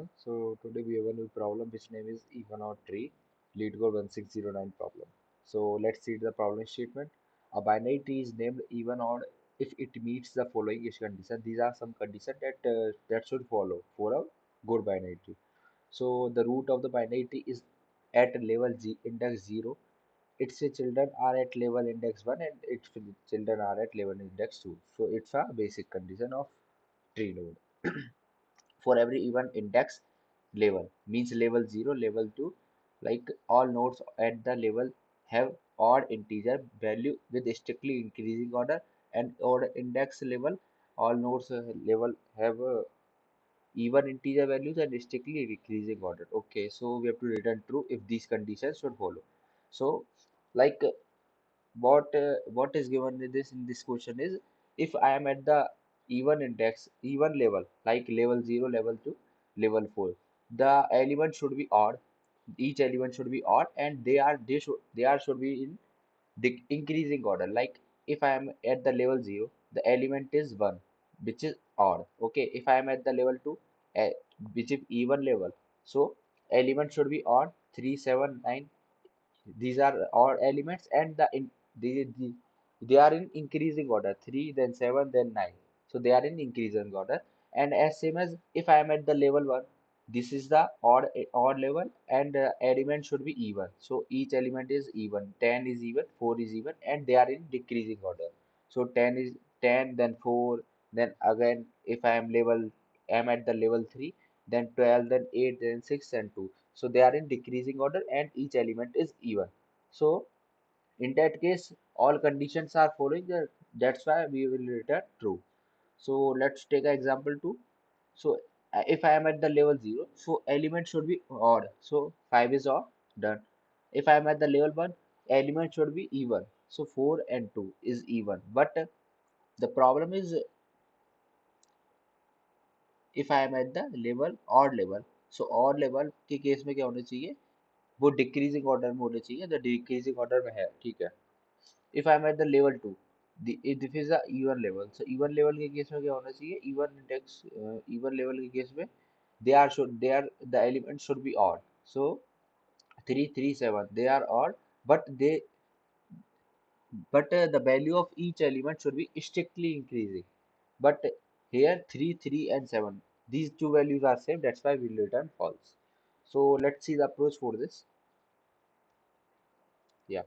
everyone. So today we have a new problem which name is even odd tree, lead code 1609 problem. So let's see the problem statement. A binary tree is named even odd if it meets the following is condition. These are some conditions that should follow for a good binary tree. So the root of the binary tree is at level index 0. Its children are at level index 1 and its children are at level index 2. So it's a basic condition of tree node. For every even index level means level 0 level 2, like all nodes at the level have odd integer value with strictly increasing order, and odd index level all nodes level have even integer values and strictly decreasing order. Okay, so we have to return true if these conditions should follow. So like what is given in this question is, if I am at the even level like level 0 level 2 level 4, the element should be odd. Each element should be odd, and they should be in the increasing order. Like if I am at the level 0, the element is 1, which is odd. Okay, if I am at the level 2, uh, which is even level, so element should be odd. 3 7 9, these are odd elements, and they are in increasing order. 3 then 7 then 9, so they are in increasing order. And as same as if I am at the level 1, this is the odd level, and element should be even, so each element is even. 10 is even, 4 is even, and they are in decreasing order. So 10 is 10 then 4, then again if I am at the level 3, then 12, then 8, then 6 and 2, so they are in decreasing order and each element is even. So in that case, all conditions are following. That's why we will return true. So let's take an example 2. So if I am at the level 0, so element should be odd. So 5 is odd, done. If I am at the level 1, element should be even. So 4 and 2 is even. But the problem is, if I am at the level odd level, so odd level के case में क्या होना चाहिए, वो decreasing order में होना चाहिए. The decreasing order में है, ठीक है. If I'm at the level 2, if this is a even level, so even level के केस में क्या होना चाहिए, even level के केस में they are the element should be odd. So 3 3 7 they are odd, but the value of each element should be strictly increasing. But here 3 3 and 7, these two values are same, that's why we'll return false. So let's see the approach for this. Yeah.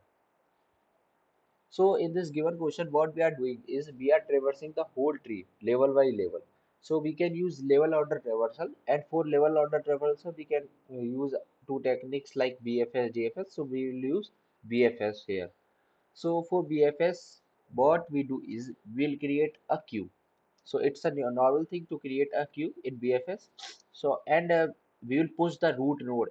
So in this given question, what we are doing is we are traversing the whole tree level by level. So we can use level order traversal, and for level order traversal, we can use two techniques like BFS, JFS. So we will use BFS here. So for BFS, what we do is we'll create a queue. So it's a normal thing to create a queue in BFS. So and we will push the root node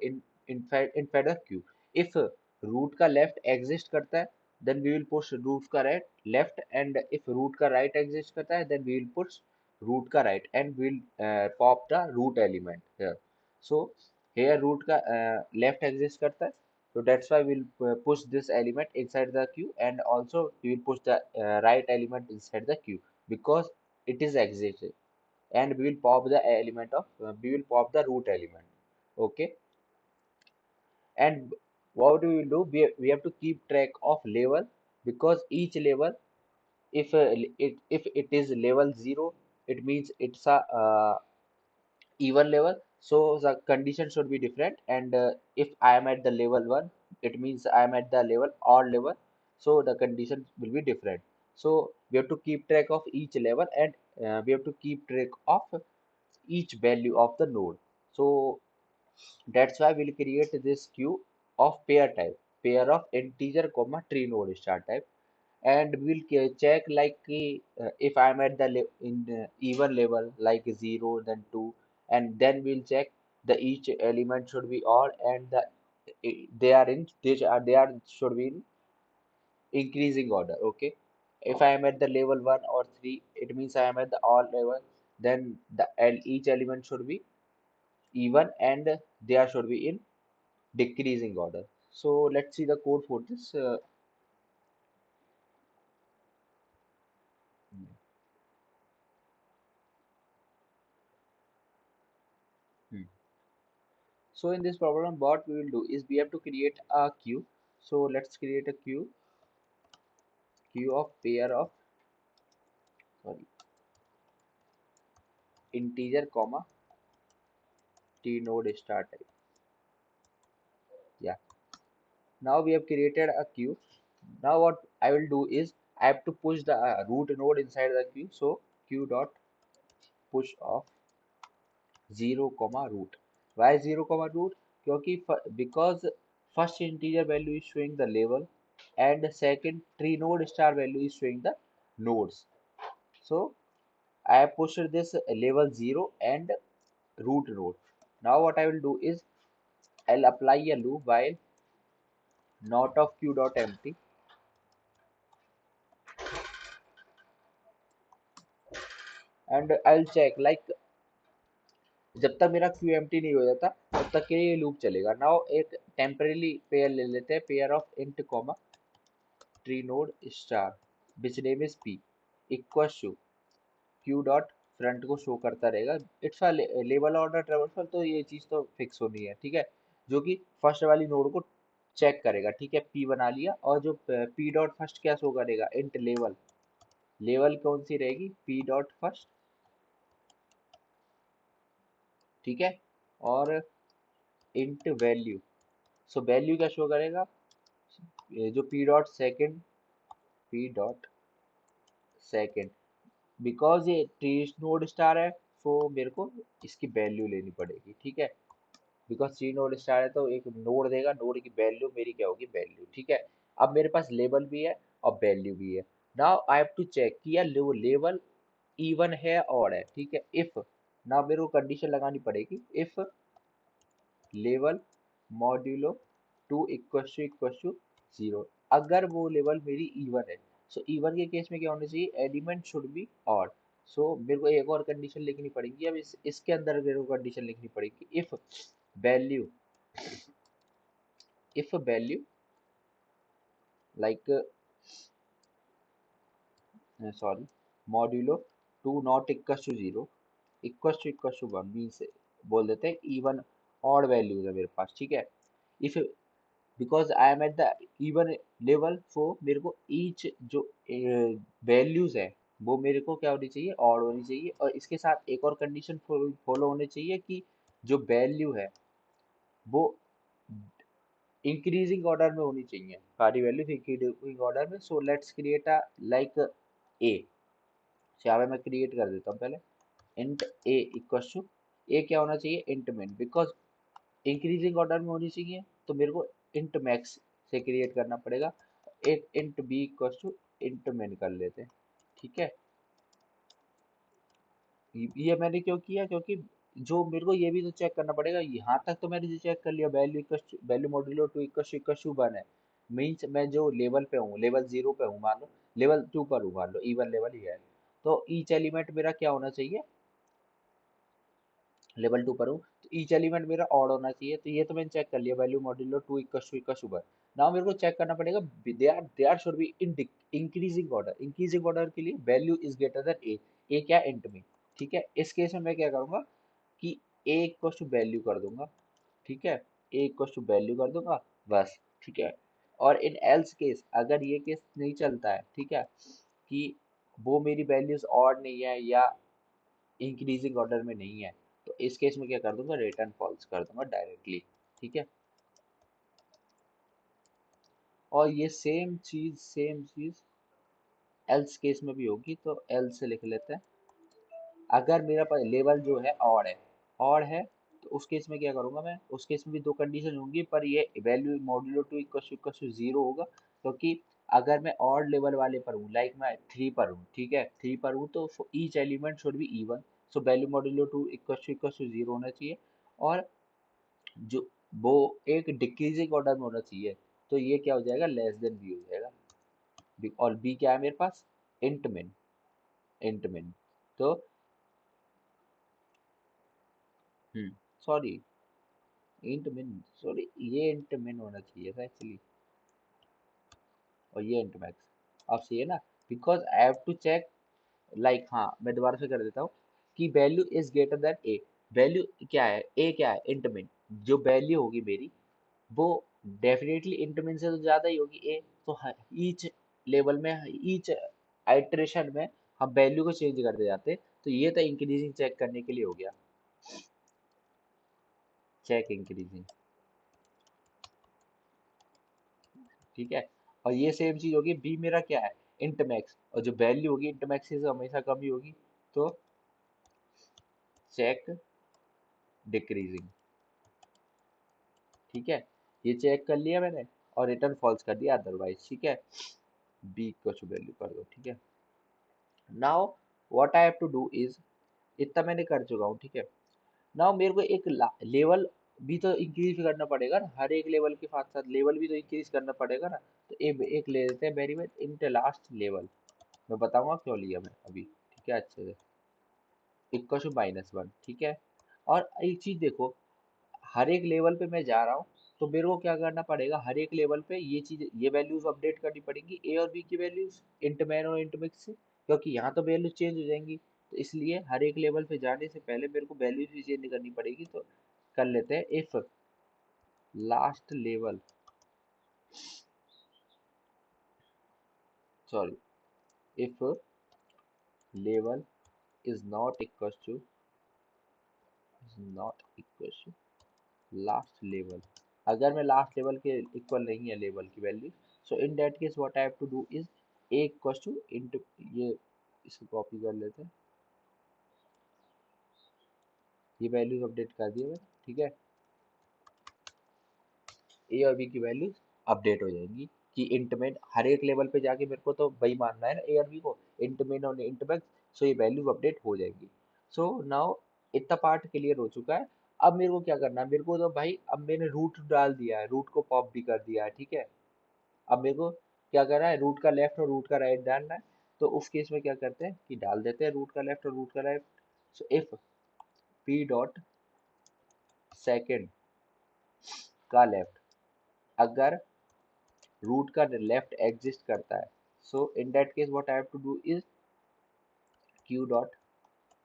inside the queue. If root का left exist करता है, then we will push root का right left, and if root का right exist करता है, then we will push root का right, and we'll pop the root element here. So here root का left exist करता है, so that's why we'll push this element inside the queue, and also we will push the right element inside the queue because it is existing. And we will pop the we will pop the root element. Okay, and what we will do, we have to keep track of level, because each level, if it is level 0, it means it's a even level, so the condition should be different. And if I am at the level 1, it means I am at the level odd level, so the condition will be different. So we have to keep track of each level, and we have to keep track of each value of the node. So that's why we'll create this queue of pair type, pair of integer comma tree node start type. And we'll check like if I'm at the in the even level like 0 then 2, and then we'll check the each element should be odd, and they are should be in increasing order. Okay, if I am at the level 1 or 3, it means I am at the odd level, then each element should be even, and they are should be in decreasing order. So let's see the code for this. Hmm. So in this problem, what we will do is we have to create a queue. So let's create a queue of pair of, sorry, integer comma t node star type. Yeah. Now we have created a queue. Now what I will do is I have to push the root node inside the queue. So queue dot push of 0 comma root. Why 0 comma root? क्योंकि because first integer value is showing the level and the second tree node star value is showing the nodes. So I pushed this level 0 and root node. Now what I will do is I'll apply a loop while not of q dot empty, and I'll check like जब तक मेरा Q empty नहीं हो जाता तब तक के लिए ये लूप चलेगा. नाउ एक टेम्परेली पेयर ले लेते हैं, pair of int comma tree node star which name is p equal to q dot front को शो करता रहेगा. It's a level order traversal, तो ये चीज तो फिक्स होनी है, ठीक है, जो कि फर्स्ट वाली नोड को चेक करेगा. ठीक है, पी बना लिया, और जो पी डॉट फर्स्ट क्या शो करेगा, इंट लेवल. लेवल कौन सी रहेगी, पी डॉट फर्स्ट, ठीक है, और इंट वैल्यू. सो वैल्यू क्या शो करेगा, ये जो P dot second, P dot second, because ये ट्री नोड स्टार है तो मेरे को इसकी वैल्यू लेनी पड़ेगी. ठीक है, बिकॉज थ्री नोड स्टार है तो एक नोड देगा, नोड की वैल्यू मेरी क्या होगी, वैल्यू. ठीक है, अब मेरे पास लेबल भी है और वैल्यू भी है. Now I have to check कि यार लेवल इवन है और है. ठीक है, इफ, ना मेरे को कंडीशन लगानी पड़ेगी, if level modulo two equal to zero, अगर वो लेवल मेरी इवन है. सो इवन के केस में क्या होना चाहिए, एलिमेंट शुड बी ऑड. सो मेरे को एक और कंडीशन लिखनी पड़ेगी. अब इसके अंदर मेरे को कंडीशन लिखनी पड़ेगी, if value, if value like sorry, modulo 2 not equals to 0 equals to 1 means बोल देते हैं इवन ऑड वैल्यूज है मेरे पास. ठीक है, if because I am at the even level, so मेरे को ईच जो वैल्यूज है वो मेरे को क्या होनी चाहिए, ऑड होनी चाहिए. और इसके साथ एक और कंडीशन फॉलो होनी चाहिए कि जो वैल्यू है वो इंक्रीजिंग ऑर्डर में होनी चाहिए, सारी वैल्यूज इंक्रीजिंग ऑर्डर में. So let's create a like a. यहाँ पे मैं क्रिएट कर देता हूँ पहले, इंट ए इक्वल टू, ए क्या होना चाहिए, इंट मिन, बिकॉज इंक्रीजिंग ऑर्डर में होनी चाहिए तो मेरे को इंट मैक्स से क्रिएट करना पड़ेगा. एक int b equal to int min कर लेते हैं. ठीक है, ये मैंने क्यों किया, क्योंकि जो मेरे को ये भी तो चेक करना पड़ेगा, यहाँ तक तो मैंने जो चेक कर लिया, value modulo two equal to one है, मीन्स मैं जो लेवल पे हूँ, लेवल 0 पे हूँ मान लो, लेवल 2 पर हूँ मान लो, इवन लेवल ही है, तो ईच एलिमेंट मेरा क्या होना चाहिए, लेवल 2 पर हूँ तो ईच एलिमेंट मेरा ऑड होना चाहिए. तो ये तो मैंने चेक कर लिया, value modulo two equal to one. Now मेरे को चेक करना पड़ेगा, they are should be in increasing order. Increasing order के लिए value is greater than a. A क्या, इंट में. ठीक है, इस केस में मैं क्या करूंगा कि ए इक्वल टू वैल्यू कर दूंगा. ठीक है, ए इक्वल टू वैल्यू कर दूंगा बस. ठीक है, और इन एल्स केस, अगर ये केस नहीं चलता है, ठीक है, कि वो मेरी वैल्यूज ऑड नहीं है या इंक्रीजिंग ऑर्डर में नहीं है, तो इस केस में क्या कर दूंगा, रिटर्न फॉल्स कर दूंगा डायरेक्टली. ठीक है, और ये सेम चीज एल्स केस में भी होगी, तो एल्स से लिख लेते हैं. अगर मेरा पास लेवल जो है ऑड है तो उस केस में क्या करूंगा मैं, उस केस में भी दो कंडीशन होंगी, पर ये value modulo two equal to zero होगा, क्योंकि अगर मैं ऑड लेवल वाले पर हूँ, लाइक मैं 3 पर हूँ, ठीक है, 3 पर हूँ, तो each element should be even. So value modulo two equal to zero होना चाहिए, और जो वो एक डिक्रीजिंग ऑर्डर में होना चाहिए. तो ये क्या हो जाएगा, लेस देन बी हो जाएगा. और बी क्या है मेरे पास, इंट मिन. इंट मिन, तो सॉरी, इंट मिन, सॉरी, ये इंट मिन होना चाहिए था एक्चुअली, और ये इंट मैक्स. अब सही है ना, because I have to check, like हाँ मैं दोबारा से कर देता हूँ कि value is greater than a. Value क्या है, ए क्या है, इंट में जो वैल्यू होगी मेरी वो डेफिनेटली इंट में से तो ज्यादा ही होगी ए। तो ईच लेवल में, ईच आइटरेशन में हम वैल्यू को चेंज करते जाते। तो ये तो इंक्रीजिंग चेक करने के लिए हो गया, चेक इंक्रीजिंग, ठीक है। और ये सेम चीज होगी, बी मेरा क्या है, इंट मैक्स, और जो वैल्यू होगी इंट मैक्स से हमेशा कम ही होगी, तो चेक डिक्रीजिंग, ठीक है। ये चेक कर लिया मैंने और रिटर्न फॉल्स कर दिया अदरवाइज, ठीक है। बी कुछ वैल्यू कर दो, ठीक है। Now what I have to do is, इतना मैंने कर चुका हूँ, ठीक है। नाउ मेरे को एक लेवल भी तो इंक्रीज करना पड़ेगा ना, हर एक लेवल के साथ साथ लेवल भी तो इंक्रीज करना पड़ेगा ना। तो एक ले लेते हैं वेरिएबल इंट लास्ट लेवल, मैं बताऊंगा क्यों लिया मैं अभी, ठीक है, अच्छे से। इक्वल टू -1, ठीक है। और एक चीज देखो, हर एक लेवल पे मैं जा रहा हूँ, तो मेरे को क्या करना पड़ेगा, हर एक लेवल पे ये चीज, ये वैल्यूज अपडेट करनी पड़ेंगी, ए और बी की वैल्यूज, इंट मैन और इंट मिक्स से, क्योंकि यहाँ तो वैल्यूज चेंज हो जाएंगी। तो इसलिए हर एक लेवल पे जाने से पहले मेरे को वैल्यूज भी चेंज करनी पड़ेगी। तो कर लेते हैं, if last level, sorry, if level is not equal to last level, अगर मैं लास्ट लेवल के इक्वल नहीं है लेवल की value, so in that case what I have to do is a equal to into, ये इसको copy कर लेते हैं, ये वैल्यूज अपडेट कर दिए मैंने, ठीक है। ए और बी की वैल्यूज अपडेट हो जाएंगी कि इंट में हर एक लेवल पे जाके मेरे को तो वही मानना है ना, ए और बी को, इंट में और इंट मैक्स, सो ये वैल्यूज अपडेट हो जाएंगी। सो नाउ इतना पार्ट क्लियर हो चुका है। अब मेरे को क्या करना है, मेरे को तो भाई अब मैंने रूट डाल दिया है, रूट को पॉप भी कर दिया है, ठीक है। अब मेरे को क्या करना है, रूट का लेफ्ट और रूट का राइट डालना है। तो उस केस में क्या करते हैं कि डाल देते हैं रूट का लेफ्ट और रूट का right. So if P dot second का लेफ्ट, अगर रूट का लेफ्ट एग्जिस्ट करता है, so in that case what I have to do is Q dot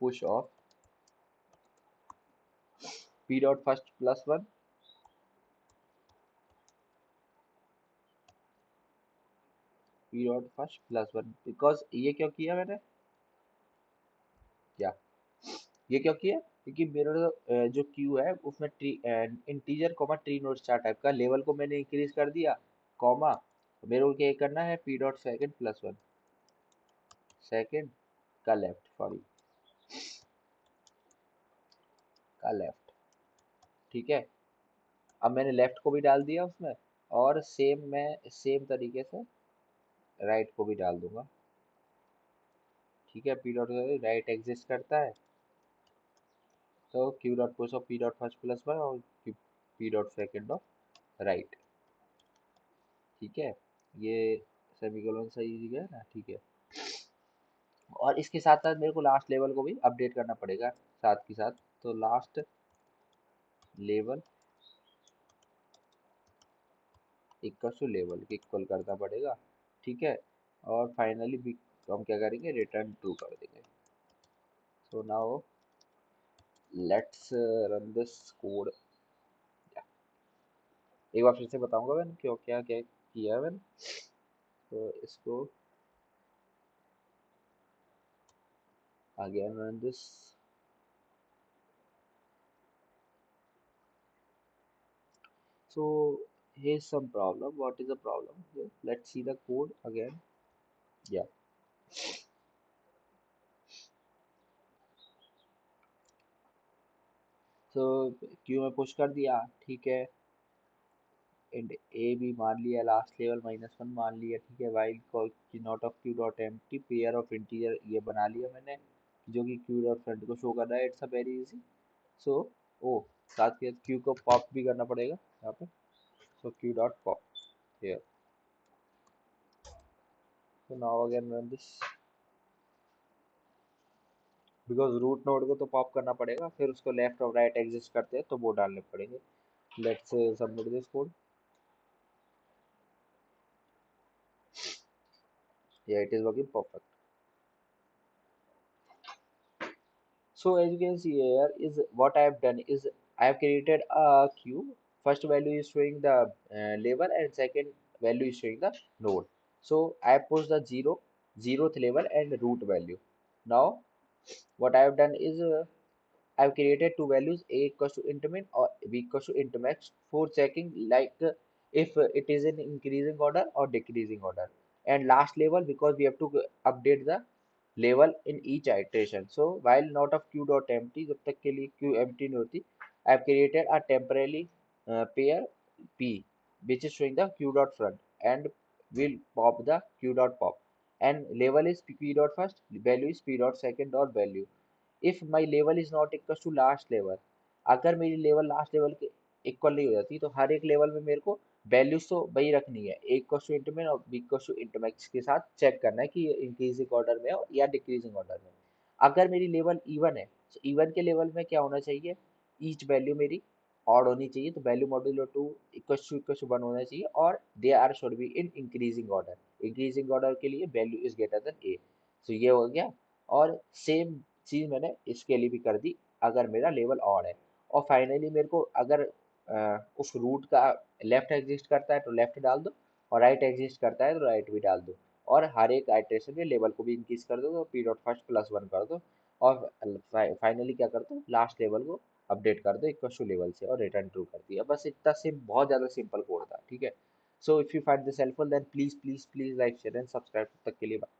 push of P dot first plus one, P dot first plus one, because ये क्यों किया मैंने, क्या ये क्यों किया, क्योंकि मेरा जो क्यू है उसमें tree integer comma tree node star type का लेवल को मैंने इंक्रीज कर दिया, कॉमा मेरे को क्या करना है, P dot second plus one, second का लेफ्ट, सॉरी, का लेफ्ट, ठीक है। अब मैंने लेफ्ट को भी डाल दिया उसमें, और सेम मैं सेम तरीके से राइट को भी डाल दूंगा, ठीक है। पी डॉट राइट एग्जिस्ट करता है, तो Q dot push of P dot first plus one और P dot second of right, ठीक है। ये सेमीकोलन सही है ना, ठीक है। और इसके साथ साथ मेरे को लास्ट लेवल को भी अपडेट करना पड़ेगा साथ के साथ। तो last level equal to level के इक्वल करना पड़ेगा, ठीक है। और फाइनली हम क्या करेंगे, रिटर्न ट्रू कर देंगे। So now let's run this code. एक बार फिर से बताऊंगा मैंने क्यों क्या क्या किया है मैंने। तो इसको again run this. So here's some problem. What is the problem? Here, let's see the code again. Yeah. तो क्यू में पुश कर दिया, ठीक है। एंड ए भी मान लिया, लास्ट लेवल -1 मान लिया, ठीक है। While call not of Q dot empty pair of integer ये बना लिया मैंने, जो कि क्यू डॉट फ्रंट को शो कर रहा है। It's a very easy. So ओ साथ के क्यू को पॉप भी करना पड़ेगा यहाँ पे। So Q dot pop here. So now again run this, because root node को तो पॉप करना पड़ेगा, फिर उसको लेफ्ट और राइट एग्जिस्ट करते हैं तो वो डालने पड़ेंगे। Let's submit this code. या it is working perfect. So as you can see here is what I have done is I have created a queue. First value is showing the label and second value is showing the node. So I have pushed the zeroth label and root value. Now what I have done is I've created two values a equals to int min or b equals to int max for checking like if it is in increasing order or decreasing order. And last level because we have to update the level in each iteration. So while not of q dot empty जब तक के लिए q empty नहीं होती, I've created a temporarily pair p which is showing the q dot front and will pop the q dot pop and label is p dot first, value is p dot second dot value. If my level is not equal to last level, अगर मेरी level last level के equal नहीं हो जाती तो हर एक level में मेरे को वैल्यूज तो वही रखनी है ए इक्वल टू इंटू मिन और b equal to into max के साथ चेक करना है कि ये इंक्रीजिंग ऑर्डर में हो या डिक्रीजिंग ऑर्डर में। अगर मेरी लेवल इवन है तो इवन के लेवल में क्या होना चाहिए, ईच वैल्यू मेरी ऑड होनी चाहिए तो value modulo two equal to one होना चाहिए और they are should be in increasing order. Increasing order के लिए value is greater than a. तो ये हो गया। और सेम चीज मैंने इसके लिए भी कर दी अगर मेरा लेवल ऑड है। और फाइनली मेरे को अगर उस रूट का लेफ्ट एग्जिस्ट करता है तो लेफ्ट डाल दो और राइट एग्जिस्ट करता है तो राइट भी डाल दो। और हर एक आइटरेशन में लेवल को भी इंक्रीज कर दो तो P dot first plus one कर दो। और फाइनली क्या कर दो लास्ट लेवल को अपडेट कर दो इक्वल टू लेवल से और रिटर्न ट्रू कर दिया। बस इतना सिम बहुत ज़्यादा सिंपल कोड था। ठीक है। So if you find this helpful then please please please like share and subscribe. तब तक के लिए bye।